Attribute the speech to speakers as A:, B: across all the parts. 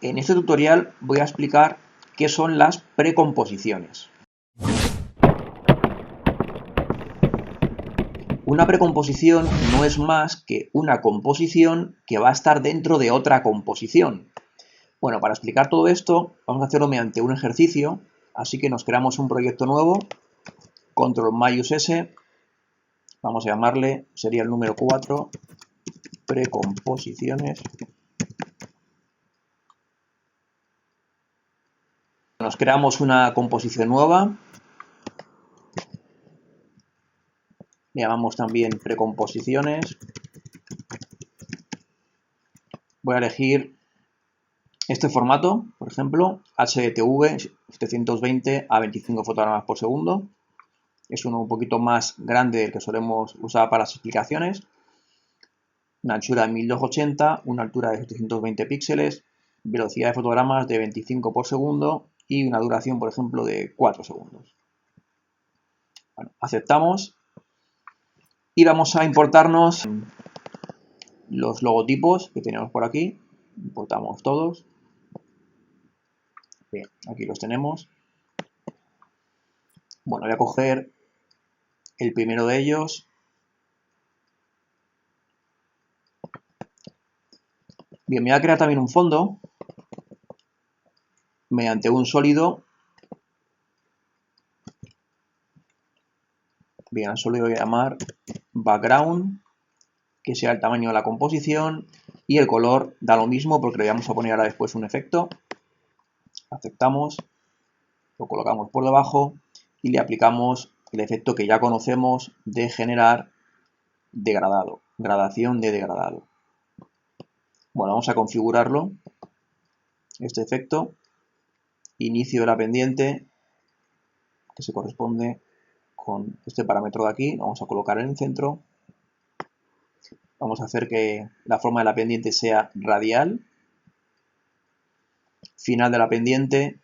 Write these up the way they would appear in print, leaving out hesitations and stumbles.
A: En este tutorial voy a explicar qué son las precomposiciones. Una precomposición no es más que una composición que va a estar dentro de otra composición. Bueno, para explicar todo esto vamos a hacerlo mediante un ejercicio, así que nos creamos un proyecto nuevo, Ctrl+S, vamos a llamarle, sería el número 4, precomposiciones. Nos creamos una composición nueva, le llamamos también precomposiciones. Voy a elegir este formato, por ejemplo, HTV 720 a 25 fotogramas por segundo. Es uno un poquito más grande del que solemos usar para las explicaciones. Una anchura de 1280, una altura de 720 píxeles, velocidad de fotogramas de 25 por segundo y una duración, por ejemplo, de 4 segundos. Bueno, aceptamos y vamos a importarnos los logotipos que tenemos por aquí. Importamos todos. Bien, aquí los tenemos. Bueno, voy a coger el primero de ellos. Bien, me voy a crear también un fondo mediante un sólido. Bien, al sólido voy a llamar background, que sea el tamaño de la composición, y el color da lo mismo porque le vamos a poner ahora después un efecto. Aceptamos, lo colocamos por debajo y le aplicamos el efecto que ya conocemos de generar degradado, gradación de degradado. Bueno, vamos a configurarlo, este efecto, inicio de la pendiente, que se corresponde con este parámetro de aquí, lo vamos a colocar en el centro. Vamos a hacer que la forma de la pendiente sea radial. Final de la pendiente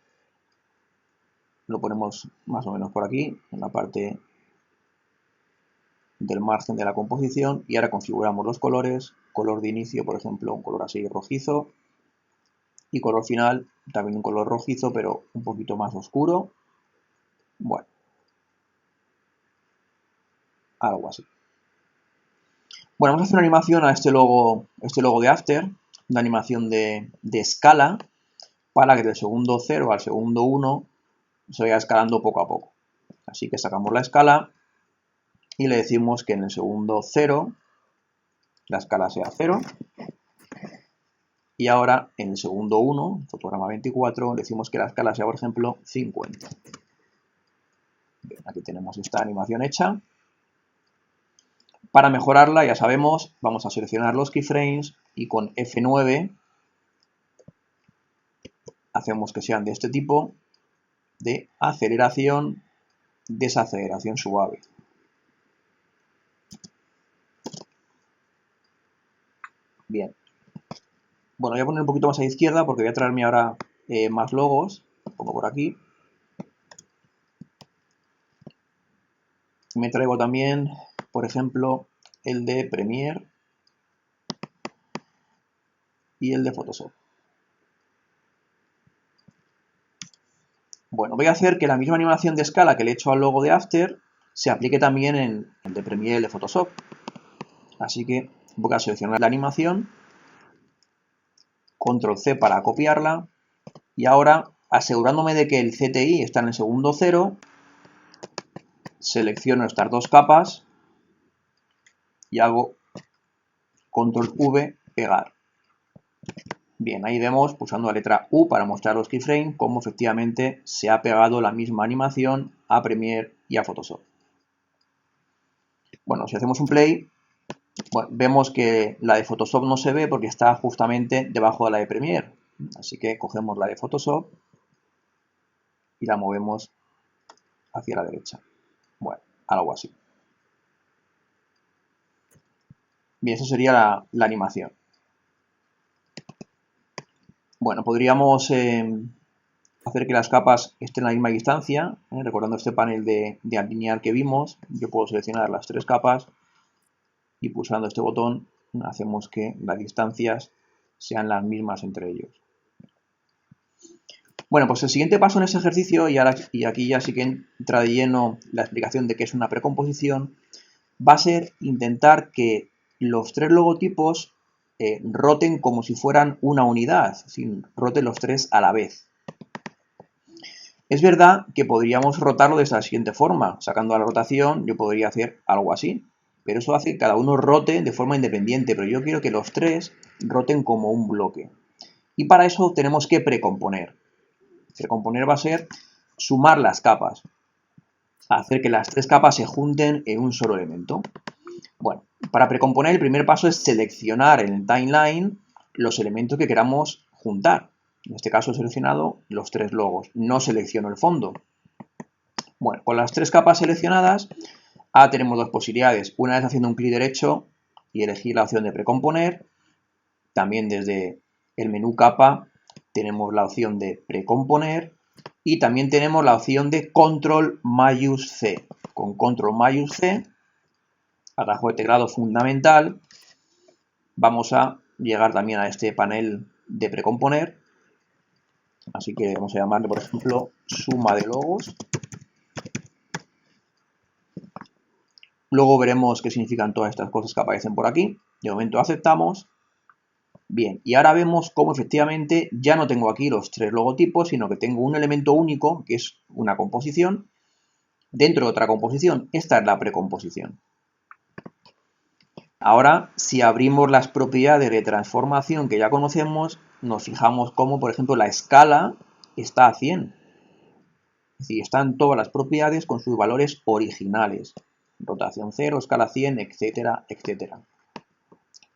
A: lo ponemos más o menos por aquí, en la parte del margen de la composición, y ahora configuramos los colores. Color de inicio, por ejemplo, un color así rojizo, y color final también un color rojizo, pero un poquito más oscuro. Bueno, algo así. Bueno, vamos a hacer una animación a este logo de After, una animación de escala, para que del segundo 0 al segundo 1 se vaya escalando poco a poco. Así que sacamos la escala y le decimos que en el segundo 0 la escala sea 0. Y ahora en el segundo 1, fotograma 24, le decimos que la escala sea, por ejemplo, 50. Bien, aquí tenemos esta animación hecha. Para mejorarla, ya sabemos, vamos a seleccionar los keyframes y con F9 hacemos que sean de este tipo, de aceleración, desaceleración suave. Bien. Bueno, voy a poner un poquito más a la izquierda porque voy a traerme ahora más logos. Lo pongo por aquí. Me traigo también, por ejemplo, el de Premiere y el de Photoshop. Bueno, voy a hacer que la misma animación de escala que le he hecho al logo de After se aplique también en el de Premiere y el de Photoshop. Así que voy a seleccionar la animación, Control C para copiarla, y ahora, asegurándome de que el CTI está en el segundo 0, selecciono estas dos capas y hago Control V, pegar. Bien, ahí vemos, pulsando la letra U para mostrar los keyframes, cómo efectivamente se ha pegado la misma animación a Premiere y a Photoshop. Bueno, si hacemos un play, bueno, vemos que la de Photoshop no se ve porque está justamente debajo de la de Premiere. Así que cogemos la de Photoshop y la movemos hacia la derecha. Bueno, algo así. Bien, eso sería la animación. Bueno, podríamos hacer que las capas estén a la misma distancia, recordando este panel de alinear que vimos. Yo puedo seleccionar las tres capas y pulsando este botón hacemos que las distancias sean las mismas entre ellos. Bueno, pues el siguiente paso en ese ejercicio, y aquí ya sí que entra de lleno la explicación de qué es una precomposición, va a ser intentar que los tres logotipos roten como si fueran una unidad, es decir, roten los tres a la vez. Es verdad que podríamos rotarlo de esta siguiente forma. Sacando la rotación, yo podría hacer algo así. Pero eso hace que cada uno rote de forma independiente. Pero yo quiero que los tres roten como un bloque. Y para eso tenemos que precomponer. Precomponer va a ser sumar las capas. Hacer que las tres capas se junten en un solo elemento. Bueno, para precomponer el primer paso es seleccionar en el timeline los elementos que queramos juntar. En este caso he seleccionado los tres logos, no selecciono el fondo. Bueno, con las tres capas seleccionadas, ahora tenemos dos posibilidades. Una es haciendo un clic derecho y elegir la opción de precomponer. También desde el menú capa tenemos la opción de precomponer y también tenemos la opción de control mayús C. Con control mayús C, atajo de teclado fundamental, vamos a llegar también a este panel de precomponer. Así que vamos a llamarle, por ejemplo, suma de logos. Luego veremos qué significan todas estas cosas que aparecen por aquí. De momento aceptamos. Bien, y ahora vemos cómo efectivamente ya no tengo aquí los tres logotipos, sino que tengo un elemento único, que es una composición, dentro de otra composición. Esta es la precomposición. Ahora, si abrimos las propiedades de transformación que ya conocemos, nos fijamos cómo, por ejemplo, la escala está a 100. Es decir, están todas las propiedades con sus valores originales. Rotación 0, escala 100, etcétera, etcétera.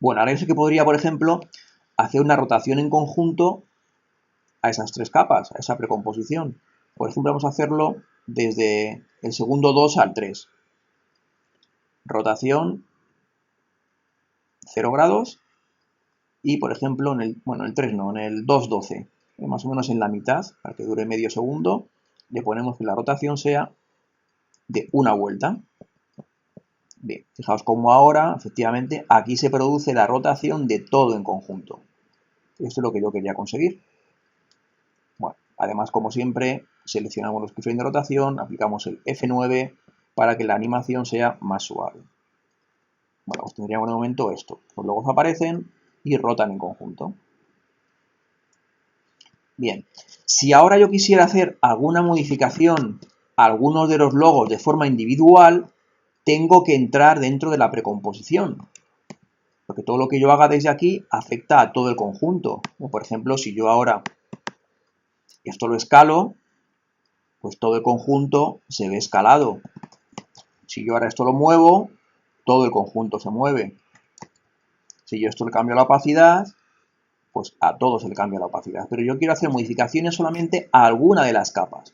A: Bueno, ahora yo sé que podría, por ejemplo, hacer una rotación en conjunto a esas tres capas, a esa precomposición. Por ejemplo, vamos a hacerlo desde el segundo 2 al 3. Rotación 0 grados y, por ejemplo, en el 3 no, en el 2,12, más o menos en la mitad, para que dure medio segundo, le ponemos que la rotación sea de una vuelta. Bien, fijaos cómo ahora, efectivamente, aquí se produce la rotación de todo en conjunto. Esto es lo que yo quería conseguir. Bueno, además, como siempre, seleccionamos los keyframes de rotación, aplicamos el F9 para que la animación sea más suave. Bueno, pues tendríamos de momento esto. Los logos aparecen y rotan en conjunto. Bien, si ahora yo quisiera hacer alguna modificación a algunos de los logos de forma individual, tengo que entrar dentro de la precomposición. Porque todo lo que yo haga desde aquí afecta a todo el conjunto. Por ejemplo, si yo ahora esto lo escalo, pues todo el conjunto se ve escalado. Si yo ahora esto lo muevo, todo el conjunto se mueve. Si yo esto le cambio la opacidad, pues a todo se le cambia la opacidad. Pero yo quiero hacer modificaciones solamente a alguna de las capas.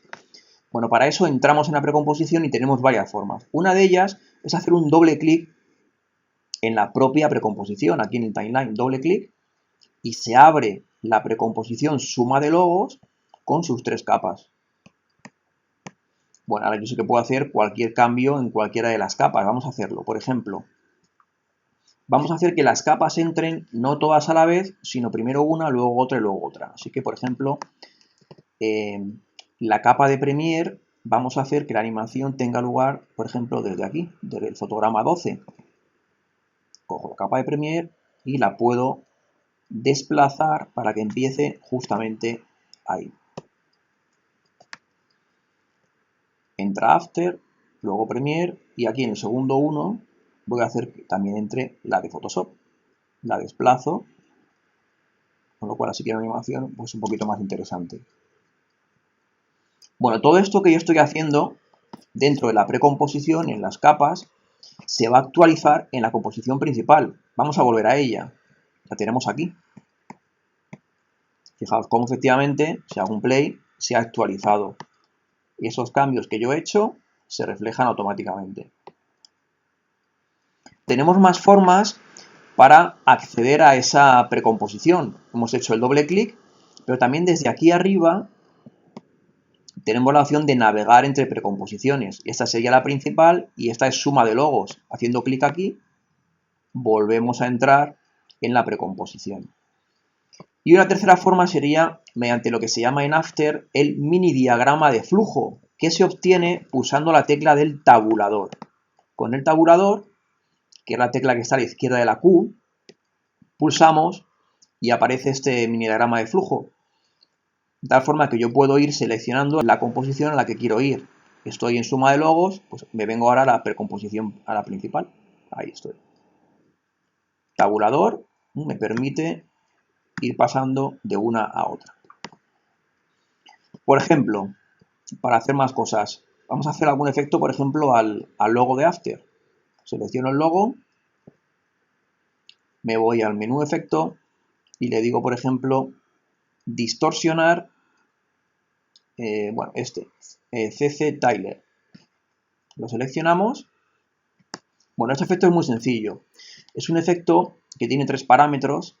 A: Bueno, para eso entramos en la precomposición y tenemos varias formas. Una de ellas es hacer un doble clic en la propia precomposición, aquí en el timeline, doble clic, y se abre la precomposición suma de logos con sus tres capas. Bueno, ahora yo sé que puedo hacer cualquier cambio en cualquiera de las capas. Vamos a hacerlo. Por ejemplo, vamos a hacer que las capas entren no todas a la vez, sino primero una, luego otra y luego otra. Así que, por ejemplo, la capa de Premiere, vamos a hacer que la animación tenga lugar, por ejemplo, desde aquí, desde el fotograma 12. Cojo la capa de Premiere y la puedo desplazar para que empiece justamente ahí. Entra After, luego Premiere y aquí en el segundo 1 voy a hacer que también entre la de Photoshop. La desplazo, con lo cual así que la animación pues un poquito más interesante. Bueno, todo esto que yo estoy haciendo dentro de la precomposición, en las capas, se va a actualizar en la composición principal. Vamos a volver a ella. La tenemos aquí. Fijaos cómo efectivamente, si hago un play, se ha actualizado. Y esos cambios que yo he hecho se reflejan automáticamente. Tenemos más formas para acceder a esa precomposición. Hemos hecho el doble clic, pero también desde aquí arriba tenemos la opción de navegar entre precomposiciones. Esta sería la principal y esta es suma de logos. Haciendo clic aquí, volvemos a entrar en la precomposición. Y una tercera forma sería mediante lo que se llama en After el mini diagrama de flujo, que se obtiene pulsando la tecla del tabulador. Con el tabulador, que es la tecla que está a la izquierda de la Q, pulsamos y aparece este mini diagrama de flujo. De tal forma que yo puedo ir seleccionando la composición a la que quiero ir. Estoy en suma de logos, pues me vengo ahora a la precomposición, a la principal. Ahí estoy. Tabulador me permite ir pasando de una a otra. Por ejemplo, para hacer más cosas, vamos a hacer algún efecto, por ejemplo, al logo de After. Selecciono el logo, me voy al menú efecto y le digo, por ejemplo, distorsionar, CC Tyler. Lo seleccionamos. Bueno, este efecto es muy sencillo. Es un efecto que tiene 3 parámetros,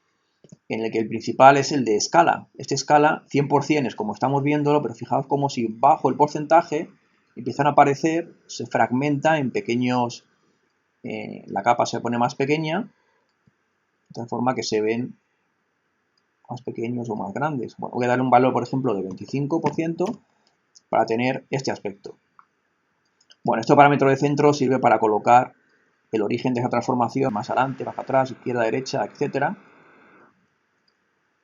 A: en el que el principal es el de escala. Este escala 100% es como estamos viéndolo, pero fijaos como si bajo el porcentaje empiezan a aparecer, se fragmenta en pequeños, la capa se pone más pequeña, de tal forma que se ven más pequeños o más grandes. Bueno, voy a darle un valor, por ejemplo, de 25% para tener este aspecto. Bueno, este parámetro de centro sirve para colocar el origen de esa transformación más adelante, más atrás, izquierda, derecha, etc.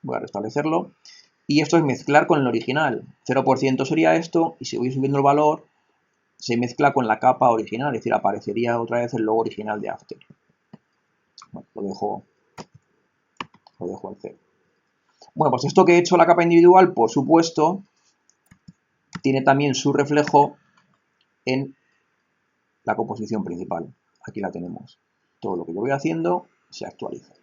A: Voy a restablecerlo. Y esto es mezclar con el original. 0% sería esto, y si voy subiendo el valor, se mezcla con la capa original, es decir, aparecería otra vez el logo original de After. Bueno, lo dejo al 0. Bueno, pues esto que he hecho la capa individual, por supuesto, tiene también su reflejo en la composición principal. Aquí la tenemos. Todo lo que yo voy haciendo se actualiza.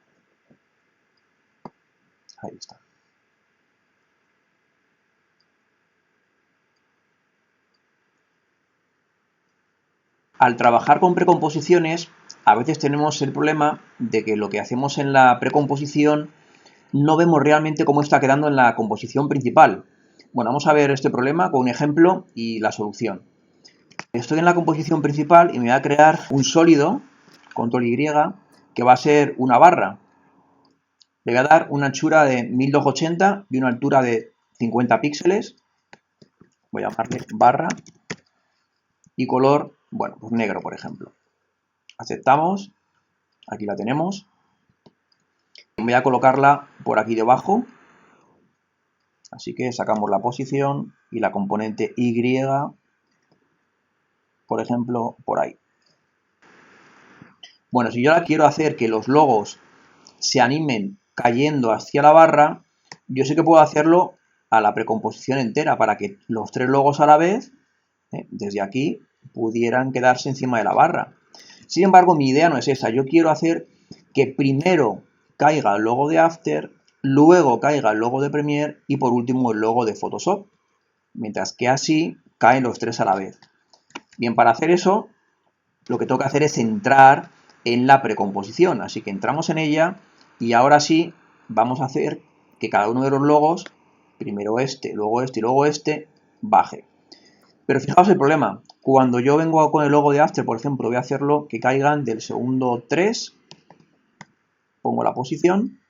A: Ahí está. Al trabajar con precomposiciones, a veces tenemos el problema de que lo que hacemos en la precomposición no vemos realmente cómo está quedando en la composición principal. Bueno, vamos a ver este problema con un ejemplo y la solución. Estoy en la composición principal y me voy a crear un sólido, control Y, que va a ser una barra. Le voy a dar una anchura de 1280 y una altura de 50 píxeles. Voy a llamarle barra. Y color, bueno, pues negro, por ejemplo. Aceptamos. Aquí la tenemos. Voy a colocarla por aquí debajo. Así que sacamos la posición y la componente Y, por ejemplo, por ahí. Bueno, si yo ahora quiero hacer que los logos se animen cayendo hacia la barra, yo sé que puedo hacerlo a la precomposición entera para que los 3 logos a la vez, desde aquí, pudieran quedarse encima de la barra. Sin embargo, mi idea no es esa. Yo quiero hacer que primero caiga el logo de After, luego caiga el logo de Premiere y por último el logo de Photoshop. Mientras que así caen los 3 a la vez. Bien, para hacer eso, lo que tengo que hacer es entrar en la precomposición. Así que entramos en ella y ahora sí vamos a hacer que cada uno de los logos, primero este, luego este y luego este, baje. Pero fijaos el problema. Cuando yo vengo con el logo de After, por ejemplo, voy a hacerlo que caigan del segundo 3, pongo la posición,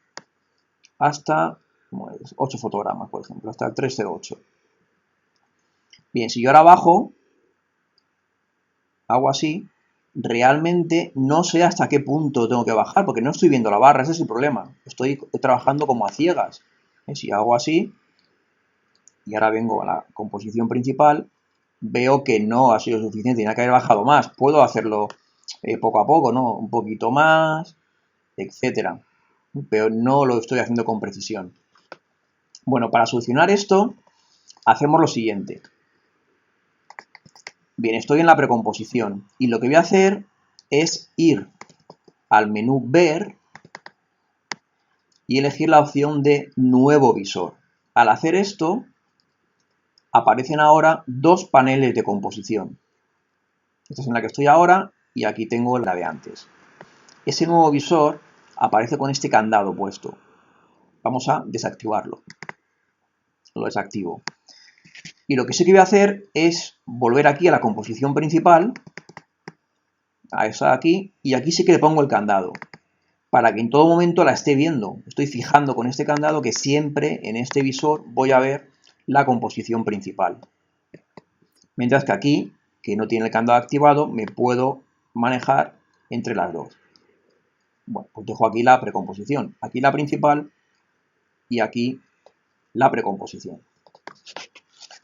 A: hasta 8 fotogramas, por ejemplo, hasta el 308. Bien, si yo ahora bajo, hago así, realmente no sé hasta qué punto tengo que bajar, porque no estoy viendo la barra, ese es el problema. Estoy trabajando como a ciegas. Si hago así, y ahora vengo a la composición principal, veo que no ha sido suficiente, tiene que haber bajado más. Puedo hacerlo poco a poco, ¿no? Un poquito más, etcétera. Pero no lo estoy haciendo con precisión. Bueno, para solucionar esto, hacemos lo siguiente. Bien, estoy en la precomposición y lo que voy a hacer es ir al menú Ver y elegir la opción de Nuevo visor. Al hacer esto, aparecen ahora 2 paneles de composición. Esta es en la que estoy ahora y aquí tengo la de antes. Ese nuevo visor aparece con este candado puesto. Vamos a desactivarlo. Lo desactivo. Y lo que sí que voy a hacer es volver aquí a la composición principal, a esa de aquí, y aquí sí que le pongo el candado. para que en todo momento la esté viendo. Estoy fijando con este candado que siempre en este visor voy a ver la composición principal. Mientras que aquí, que no tiene el candado activado, me puedo manejar entre las dos. Bueno, pues dejo aquí la precomposición. Aquí la principal y aquí la precomposición.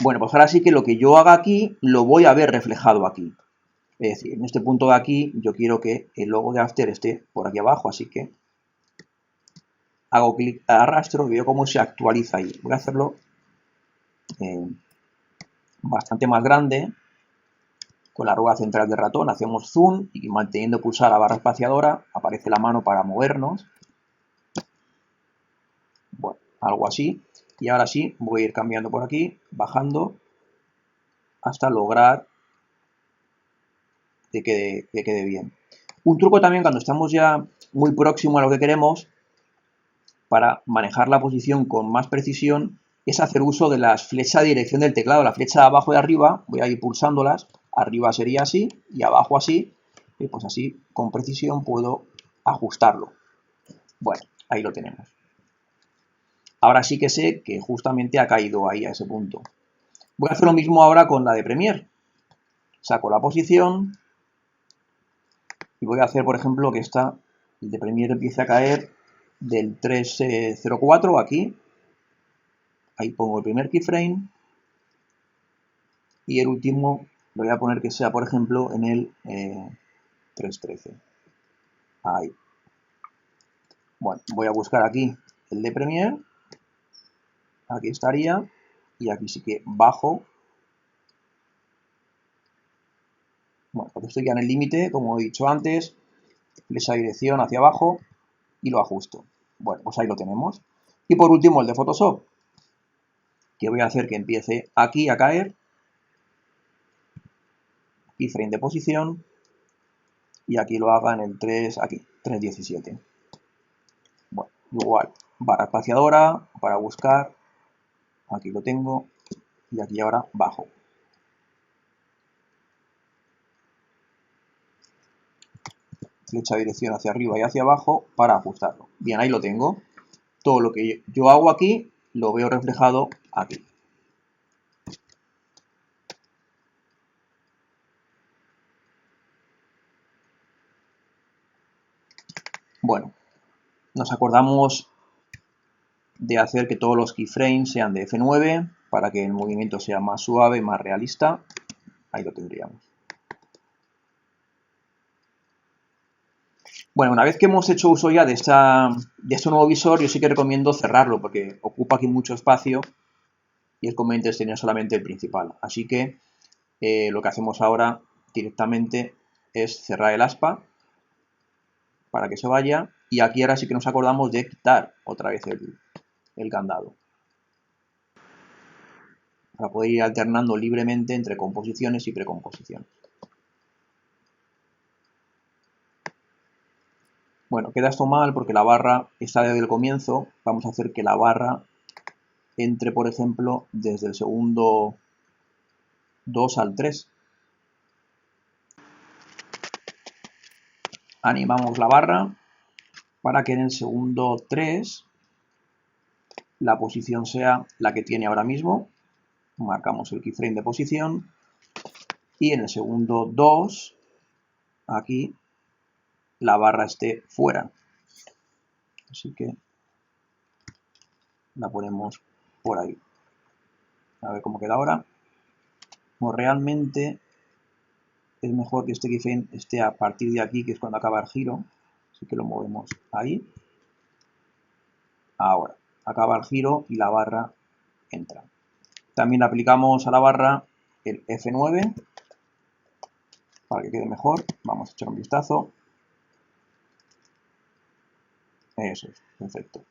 A: Bueno, pues ahora sí que lo que yo haga aquí lo voy a ver reflejado aquí. Es decir, en este punto de aquí yo quiero que el logo de After esté por aquí abajo, así que hago clic, arrastro y veo cómo se actualiza ahí. Voy a hacerlo bastante más grande. Con la rueda central del ratón hacemos zoom y manteniendo pulsada la barra espaciadora aparece la mano para movernos. Bueno, algo así. Y ahora sí, voy a ir cambiando por aquí, bajando, hasta lograr que quede bien. Un truco también cuando estamos ya muy próximo a lo que queremos, para manejar la posición con más precisión, es hacer uso de las flechas de dirección del teclado. La flecha de abajo y arriba, voy a ir pulsándolas. Arriba sería así y abajo así. Y pues así, con precisión, puedo ajustarlo. Bueno, ahí lo tenemos. Ahora sí que sé que justamente ha caído ahí a ese punto. Voy a hacer lo mismo ahora con la de Premiere. Saco la posición y voy a hacer, por ejemplo, que el de Premiere empiece a caer del 304 aquí. Ahí pongo el primer keyframe y el último lo voy a poner que sea, por ejemplo, en el 313. Ahí. Bueno, voy a buscar aquí el de Premiere. Aquí estaría. Y aquí sí que bajo. Bueno, porque estoy ya en el límite, como he dicho antes. Flecha dirección hacia abajo y lo ajusto. Bueno, pues ahí lo tenemos. Y por último el de Photoshop, que voy a hacer que empiece aquí a caer. Keyframe de posición. Y aquí lo haga en el 317. Bueno, igual, barra espaciadora para buscar. Aquí lo tengo. Y aquí ahora bajo. Flecha de dirección hacia arriba y hacia abajo para ajustarlo. Bien, ahí lo tengo. Todo lo que yo hago aquí lo veo reflejado aquí. Bueno, nos acordamos de hacer que todos los keyframes sean de F9 para que el movimiento sea más suave y más realista. Ahí lo tendríamos. Bueno, una vez que hemos hecho uso ya de este nuevo visor, yo sí que recomiendo cerrarlo porque ocupa aquí mucho espacio y es conveniente tener solamente el principal. Así que lo que hacemos ahora directamente es cerrar el aspa para que se vaya y aquí ahora sí que nos acordamos de quitar otra vez el candado para poder ir alternando libremente entre composiciones y precomposiciones. Bueno, queda esto mal porque la barra está desde el comienzo. Vamos a hacer que la barra entre, por ejemplo, desde el segundo 2 al 3. Animamos la barra para que en el segundo 3 la posición sea la que tiene ahora mismo. Marcamos el keyframe de posición. Y en el segundo 2, aquí, la barra esté fuera. Así que la ponemos por ahí. A ver cómo queda ahora. Pues realmente es mejor que este keyframe esté a partir de aquí, que es cuando acaba el giro. Así que lo movemos ahí. Ahora, acaba el giro y la barra entra. También aplicamos a la barra el F9 para que quede mejor. Vamos a echar un vistazo. Eso es, perfecto.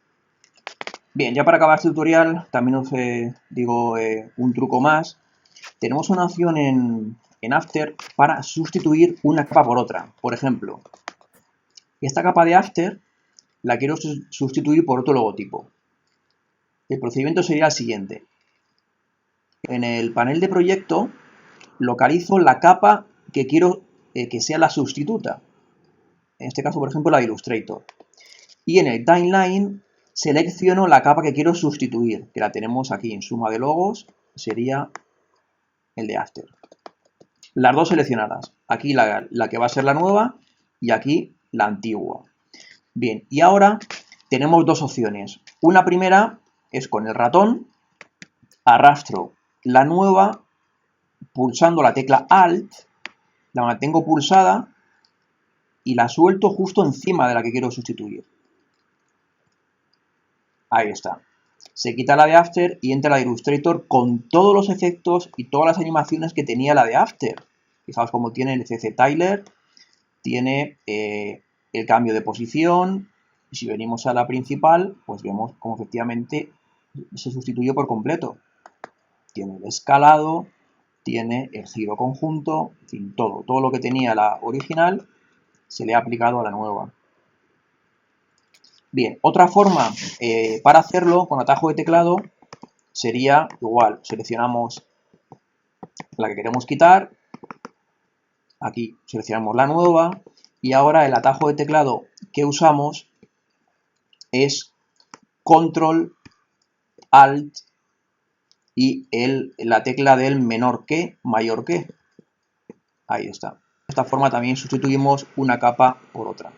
A: Bien, ya para acabar este tutorial, también os digo un truco más. Tenemos una opción en After para sustituir una capa por otra. Por ejemplo, esta capa de After la quiero sustituir por otro logotipo. El procedimiento sería el siguiente. En el panel de proyecto localizo la capa que quiero que sea la sustituta. En este caso, por ejemplo, la de Illustrator. y en el timeline selecciono la capa que quiero sustituir, que la tenemos aquí en suma de logos, sería el de After. Las dos seleccionadas, aquí la que va a ser la nueva y aquí la antigua. Bien, y ahora tenemos dos opciones. Una primera es con el ratón, arrastro la nueva pulsando la tecla Alt, la mantengo pulsada y la suelto justo encima de la que quiero sustituir. Ahí está. Se quita la de After y entra la de Illustrator con todos los efectos y todas las animaciones que tenía la de After. Fijaos cómo tiene el CC Tiler, tiene el cambio de posición. Y si venimos a la principal, pues vemos cómo efectivamente se sustituye por completo. Tiene el escalado, tiene el giro conjunto, en fin, todo lo que tenía la original se le ha aplicado a la nueva. Bien, otra forma para hacerlo con atajo de teclado sería igual, seleccionamos la que queremos quitar, aquí seleccionamos la nueva y ahora el atajo de teclado que usamos es Control, Alt y la tecla del menor que, mayor que. Ahí está. De esta forma también sustituimos una capa por otra.